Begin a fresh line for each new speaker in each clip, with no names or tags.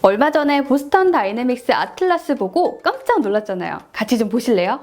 얼마 전에 보스턴 다이내믹스 아틀라스 보고 깜짝 놀랐잖아요. 같이 좀 보실래요?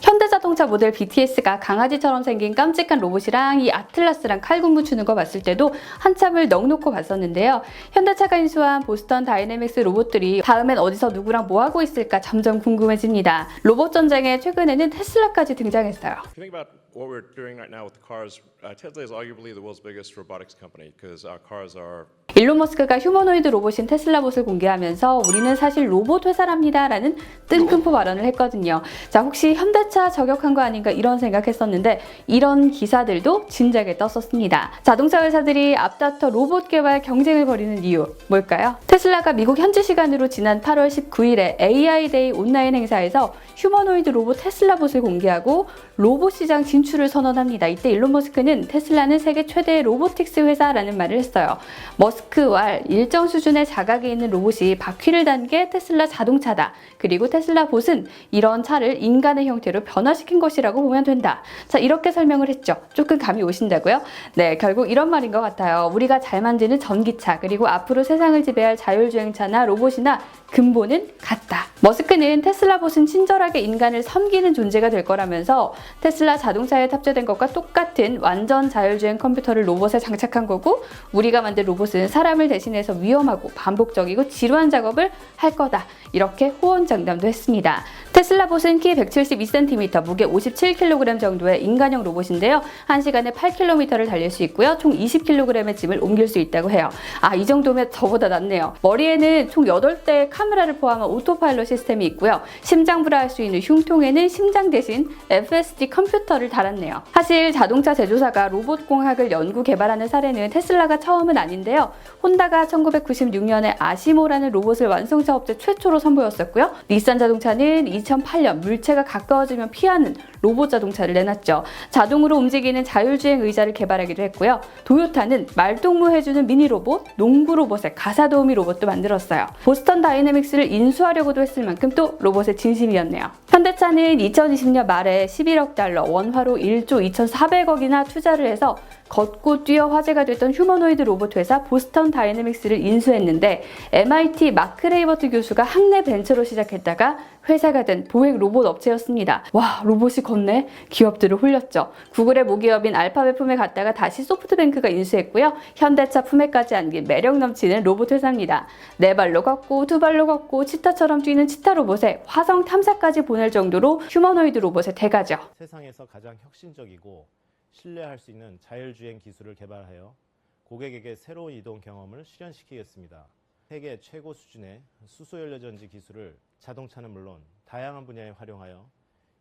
현대자동차 모델 BTS가 강아지처럼 생긴 깜찍한 로봇이랑 이 아틀라스랑 칼군무 추는 거 봤을 때도 한참을 넋 놓고 봤었는데요. 현대차가 인수한 보스턴 다이내믹스 로봇들이 다음엔 어디서 누구랑 뭐 하고 있을까 점점 궁금해집니다. 로봇 전쟁에 최근에는 테슬라까지 등장했어요.
If you think about what we're doing right now with the cars, Tesla is arguably the world's biggest robotics company because our cars are
일론 머스크가 휴머노이드 로봇인 테슬라봇을 공개하면서 우리는 사실 로봇 회사랍니다 라는 뜬금포 발언을 했거든요. 자, 혹시 현대차 저격한 거 아닌가 이런 생각했었는데 이런 기사들도 진작에 떴었습니다. 자동차 회사들이 앞다퉈 로봇 개발 경쟁을 벌이는 이유 뭘까요? 테슬라가 미국 현지 시간으로 지난 8월 19일에 AI 데이 온라인 행사에서 휴머노이드 로봇 테슬라봇을 공개하고 로봇 시장 진출을 선언합니다. 이때 일론 머스크는 테슬라는 세계 최대의 로보틱스 회사라는 말을 했어요. 머스크와 일정 수준의 자각이 있는 로봇이 바퀴를 단 게 테슬라 자동차다. 그리고 테슬라 봇은 이런 차를 인간의 형태로 변화시킨 것이라고 보면 된다. 자, 이렇게 설명을 했죠. 조금 감이 오신다고요? 네, 결국 이런 말인 것 같아요. 우리가 잘 만드는 전기차 그리고 앞으로 세상을 지배할 자율주행차나 로봇이나 근본은 같다. 머스크는 테슬라 봇은 친절하게 인간을 섬기는 존재가 될 거라면서 테슬라 자동차에 탑재된 것과 똑같은 완전 자율주행 컴퓨터를 로봇에 장착한 거고 우리가 만든 로봇은 사람을 대신해서 위험하고 반복적이고 지루한 작업을 할 거다. 이렇게 호언장담도 했습니다. 테슬라 봇은 키 172cm, 무게 57kg 정도의 인간형 로봇인데요. 1시간에 8km를 달릴 수 있고요. 총 20kg의 짐을 옮길 수 있다고 해요. 아, 이 정도면 저보다 낫네요. 머리에는 총 8대의 카메라를 포함한 오토파일럿 시스템이 있고요. 심장부라 할 수 있는 흉통에는 심장 대신 FSD 컴퓨터를 달았네요. 사실 자동차 제조사가 로봇 공학을 연구 개발하는 사례는 테슬라가 처음은 아닌데요. 혼다가 1996년에 아시모라는 로봇을 완성차 업체 최초로 선보였었고요. 닛산 자동차는 2008년 물체가 가까워지면 피하는 로봇 자동차를 내놨죠. 자동으로 움직이는 자율주행 의자를 개발하기도 했고요. 도요타는 말동무해주는 미니 로봇, 농구 로봇의 가사도우미 로봇도 만들었어요. 보스턴 다이내믹스를 인수하려고도 했을 만큼 또 로봇의 진심이었네요. 현대차는 2020년 말에 11억 달러, 원화로 1조 2,400억이나 투자를 해서 걷고 뛰어 화제가 됐던 휴머노이드 로봇 회사 보스턴 다이내믹스를 인수했는데 MIT 마크 레이버트 교수가 학내 벤처로 시작했다가 회사가 된 보획 로봇 업체였습니다. 와, 로봇이 걷네? 기업들을 홀렸죠. 구글의 모기업인 알파벳 품에 갔다가 다시 소프트뱅크가 인수했고요. 현대차 품에까지 안긴 매력 넘치는 로봇 회사입니다. 네 발로 걷고 두 발로 걷고 치타처럼 뛰는 치타 로봇에 화성 탐사까지 보낼 정도로 휴머노이드 로봇의 대가죠.
세상에서 가장 혁신적이고 신뢰할 수 있는 자율주행 기술을 개발하여 고객에게 새로운 이동 경험을 실현시키겠습니다. 세계 최고 수준의 수소연료전지 기술을 자동차는 물론 다양한 분야에 활용하여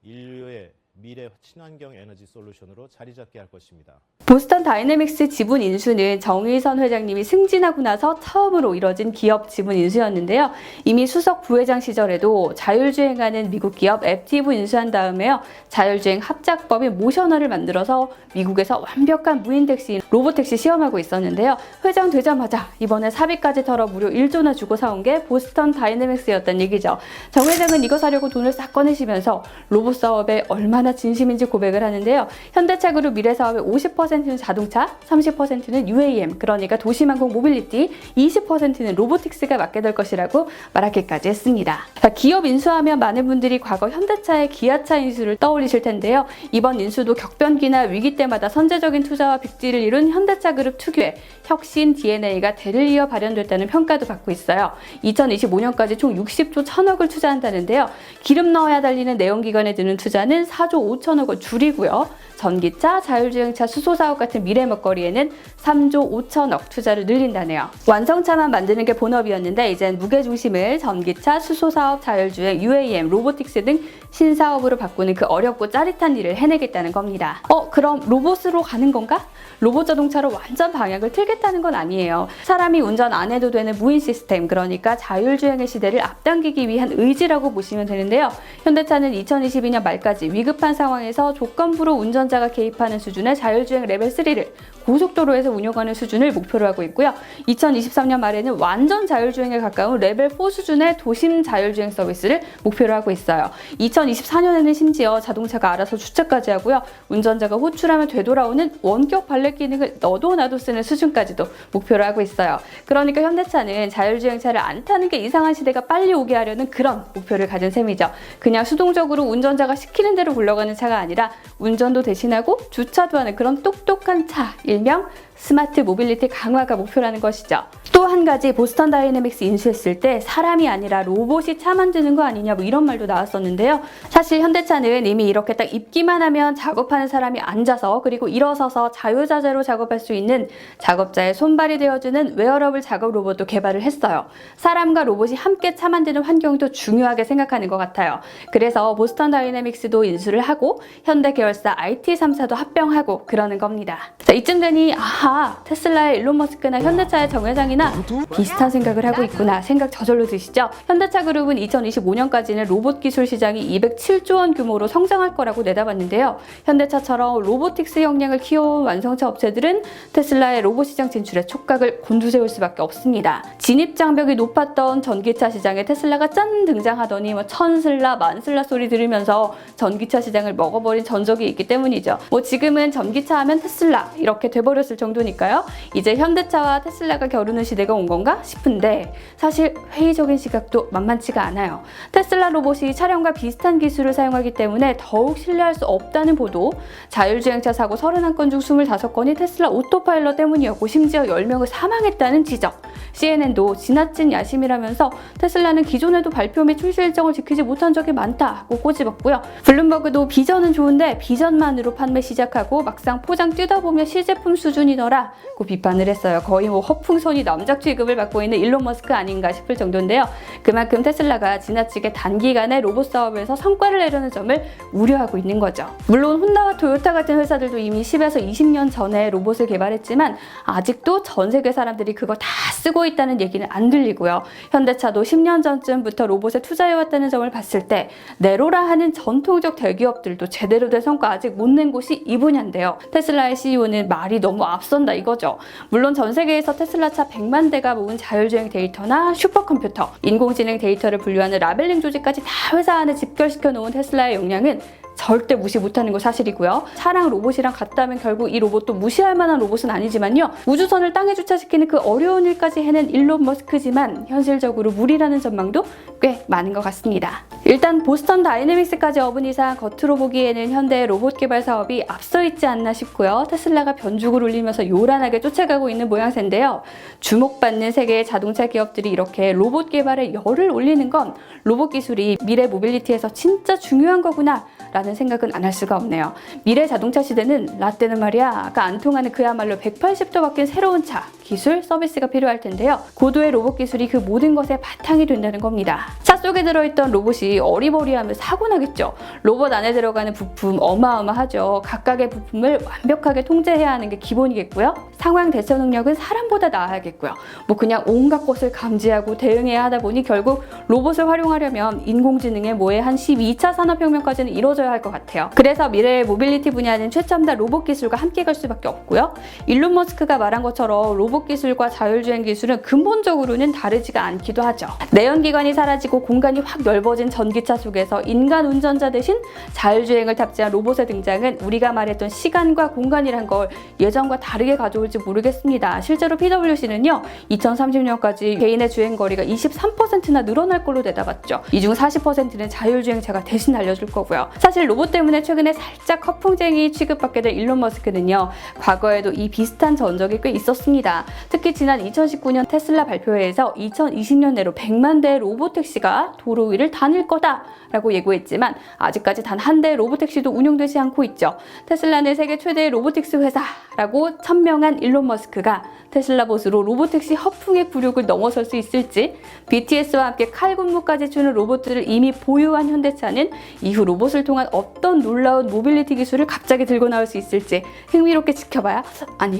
인류의 미래 친환경 에너지 솔루션으로 자리 잡게 할 것입니다.
보스턴 다이내믹스 지분 인수는 정의선 회장님이 승진하고 나서 처음으로 이뤄진 기업 지분 인수였는데요. 이미 수석 부회장 시절에도 자율주행하는 미국 기업 앱티브 인수한 다음에요. 자율주행 합작법인 모셔널을 만들어서 미국에서 완벽한 무인 택시, 로봇택시 시험하고 있었는데요. 회장 되자마자 이번에 사비까지 털어 무려 1조나 주고 사온 게 보스턴 다이내믹스였다는 얘기죠. 정 회장은 이거 사려고 돈을 싹 꺼내시면서 로봇 사업에 얼마나 진심인지 고백을 하는데요. 현대차 그룹 미래 사업의 50%는 자동차, 30%는 UAM, 그러니까 도시망공 모빌리티, 20%는 로보틱스가 맡게 될 것이라고 말하기까지 했습니다. 자, 기업 인수하면 많은 분들이 과거 현대차의 기아차 인수를 떠올리실 텐데요. 이번 인수도 격변기나 위기 때마다 선제적인 투자와 빅딜을 이룬 현대차 그룹 특유의 혁신 DNA가 대를 이어 발현됐다는 평가도 받고 있어요. 2025년까지 총 60조 1,000억을 투자한다는데요. 기름 넣어야 달리는 내연기관에 드는 투자는 4조 5천억 원 줄이고요. 전기차, 자율주행차, 수소사업 같은 미래 먹거리에는 3조 5천억 투자를 늘린다네요. 완성차만 만드는 게 본업이었는데 이젠 무게중심을 전기차, 수소사업, 자율주행, UAM, 로보틱스 등 신사업으로 바꾸는 그 어렵고 짜릿한 일을 해내겠다는 겁니다. 그럼 로봇으로 가는 건가? 로봇 자동차로 완전 방향을 틀겠다는 건 아니에요. 사람이 운전 안 해도 되는 무인 시스템, 그러니까 자율주행의 시대를 앞당기기 위한 의지라고 보시면 되는데요. 현대차는 2022년 말까지 위급한 상황에서 조건부로 운전자가 개입하는 수준의 자율주행 레벨 3를 고속도로에서 운영하는 수준을 목표로 하고 있고요. 2023년 말에는 완전 자율주행에 가까운 레벨 4 수준의 도심 자율주행 서비스를 목표로 하고 있어요. 2024년에는 심지어 자동차가 알아서 주차까지 하고요. 운전자가 호출하면 되돌아오는 원격 발렛 기능을 너도 나도 쓰는 수준까지도 목표로 하고 있어요. 그러니까 현대차는 자율주행차를 안 타는 게 이상한 시대가 빨리 오게 하려는 그런 목표를 가진 셈이죠. 그냥 수동적으로 운전자가 시키는 대로 굴러가는 차가 아니라 운전도 대신하고 주차도 하는 그런 똑똑한 차, 일명 스마트 모빌리티 강화가 목표라는 것이죠. 또 한 가지 보스턴 다이내믹스 인수했을 때 사람이 아니라 로봇이 차 만드는 거 아니냐 뭐 이런 말도 나왔었는데요. 사실 현대차는 이미 이렇게 딱 입기만 하면 작업하는 사람이 앉아서 그리고 일어서서 자유자재로 작업할 수 있는 작업자의 손발이 되어주는 웨어러블 작업 로봇도 개발을 했어요. 사람과 로봇이 함께 차 만드는 환경도 중요하게 생각하는 것 같아요. 그래서 보스턴 다이내믹스도 인수를 하고 현대 계열사 IT 3사도 합병하고 그러는 겁니다. 자, 이쯤 되니 아하, 테슬라의 일론 머스크나 현대차의 정 회장이나 비슷한 생각을 하고 있구나 생각 저절로 드시죠? 현대차 그룹은 2025년까지는 로봇 기술 시장이 207조 원 규모로 성장할 거라고 내다봤는데요. 현대차처럼 로보틱스 역량을 키워온 완성차 업체들은 테슬라의 로봇 시장 진출에 촉각을 곤두세울 수밖에 없습니다. 진입 장벽이 높았던 전기차 시장에 테슬라가 짠 등장하더니 천슬라 만슬라 소리 들으면서 전기차 시장을 먹어버린 전적이 있기 때문이죠. 지금은 전기차 하면 테슬라 이렇게 돼버렸을 정도니까요. 이제 현대차와 테슬라가 겨루는 시대가 온 건가 싶은데 사실 회의적인 시각도 만만치가 않아요. 테슬라 로봇이 차량과 비슷한 기술을 사용하기 때문에 더욱 신뢰할 수 없다는 보도, 자율주행차 사고 31건 중 25건이 테슬라 오토파일럿 때문이었고 심지어 10명을 사망했다는 지적, CNN도 지나친 야심이라면서 테슬라는 기존에도 발표 및 출시 일정을 지키지 못한 적이 많다고 꼬집었고요. 블룸버그도 비전은 좋은데 비전만으로 판매 시작하고 막상 포장 뜯어보면 시제품 수준이더라고 비판을 했어요. 거의 허풍선이 남작 취급을 받고 있는 일론 머스크 아닌가 싶을 정도인데요. 그만큼 테슬라가 지나치게 단기간에 로봇 사업에서 성과를 내려는 점을 우려하고 있는 거죠. 물론 혼다와 토요타 같은 회사들도 이미 10에서 20년 전에 로봇을 개발했지만 아직도 전 세계 사람들이 그거 다 쓰고 있다는 얘기는 안 들리고요. 현대차도 10년 전쯤부터 로봇에 투자해왔다는 점을 봤을 때 네로라 하는 전통적 대기업들도 제대로 된 성과 아직 못 낸 곳이 이 분야인데요. 테슬라의 CEO는 말이 너무 앞선다 이거죠. 물론 전 세계에서 테슬라 차 100만 대가 모은 자율주행 데이터나 슈퍼컴퓨터, 인공지능 데이터를 분류하는 라벨링 조직까지 다 회사 안에 집결시켜 놓은 테슬라의 역량은 절대 무시 못하는 거 사실이고요. 차랑 로봇이랑 같다면 결국 이 로봇도 무시할 만한 로봇은 아니지만요. 우주선을 땅에 주차시키는 그 어려운 일까지 해낸 일론 머스크지만 현실적으로 무리라는 전망도 꽤 많은 것 같습니다. 일단 보스턴 다이내믹스까지 업은 이상 겉으로 보기에는 현대의 로봇 개발 사업이 앞서 있지 않나 싶고요. 테슬라가 변죽을 울리면서 요란하게 쫓아가고 있는 모양새인데요. 주목받는 세계의 자동차 기업들이 이렇게 로봇 개발에 열을 올리는 건 로봇 기술이 미래 모빌리티에서 진짜 중요한 거구나 라는 생각은 안 할 수가 없네요. 미래 자동차 시대는 라떼는 말이야 안 통하는 그야말로 180도 바뀐 새로운 차, 기술, 서비스가 필요할 텐데요. 고도의 로봇 기술이 그 모든 것의 바탕이 된다는 겁니다. 차 속에 들어있던 로봇이 어리버리하면 사고 나겠죠. 로봇 안에 들어가는 부품 어마어마하죠. 각각의 부품을 완벽하게 통제해야 하는 게 기본이겠고요. 상황 대처 능력은 사람보다 나아야겠고요. 그냥 온갖 것을 감지하고 대응해야 하다 보니 결국 로봇을 활용하려면 인공지능의 모의 한 12차 산업혁명까지는 이루어져야 할 것 같아요. 그래서 미래의 모빌리티 분야는 최첨단 로봇 기술과 함께 갈 수밖에 없고요. 일론 머스크가 말한 것처럼 로봇 기술과 자율주행 기술은 근본적으로는 다르지가 않기도 하죠. 내연기관이 사라지고 공간이 확 넓어진 전기차 속에서 인간 운전자 대신 자율주행을 탑재한 로봇의 등장은 우리가 말했던 시간과 공간이란 걸 예전과 다르게 가져올지 모르겠습니다. 실제로 PwC는요 2030년까지 개인의 주행 거리가 23%나 늘어날 걸로 내다봤죠. 이 중 40%는 자율주행차가 대신 알려줄 거고요. 사실 로봇 때문에 최근에 살짝 허풍쟁이 취급받게 된 일론 머스크는요 과거에도 이 비슷한 전적이 꽤 있었습니다. 특히 지난 2019년 테슬라 발표회에서 2020년 내로 100만 대의 로보택시가 도로 위를 다닐 거다라고 예고했지만 아직까지 단 한 대의 로보택시도 운용되지 않고 있죠. 테슬라는 세계 최대의 로보틱스 회사라고 천명한 일론 머스크가 테슬라 봇으로 로보택시 허풍의 굴욕을 넘어설 수 있을지, BTS와 함께 칼군무까지 주는 로봇들을 이미 보유한 현대차는 이후 로봇을 통한 어떤 놀라운 모빌리티 기술을 갑자기 들고 나올 수 있을지 흥미롭게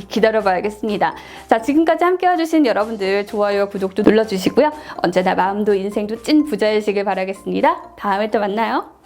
기다려봐야겠습니다. 자, 지금까지 함께 와주신 여러분들 좋아요와 구독도 눌러주시고요. 언제나 마음도 인생도 찐 부자이시길 바라겠습니다. 다음에 또 만나요.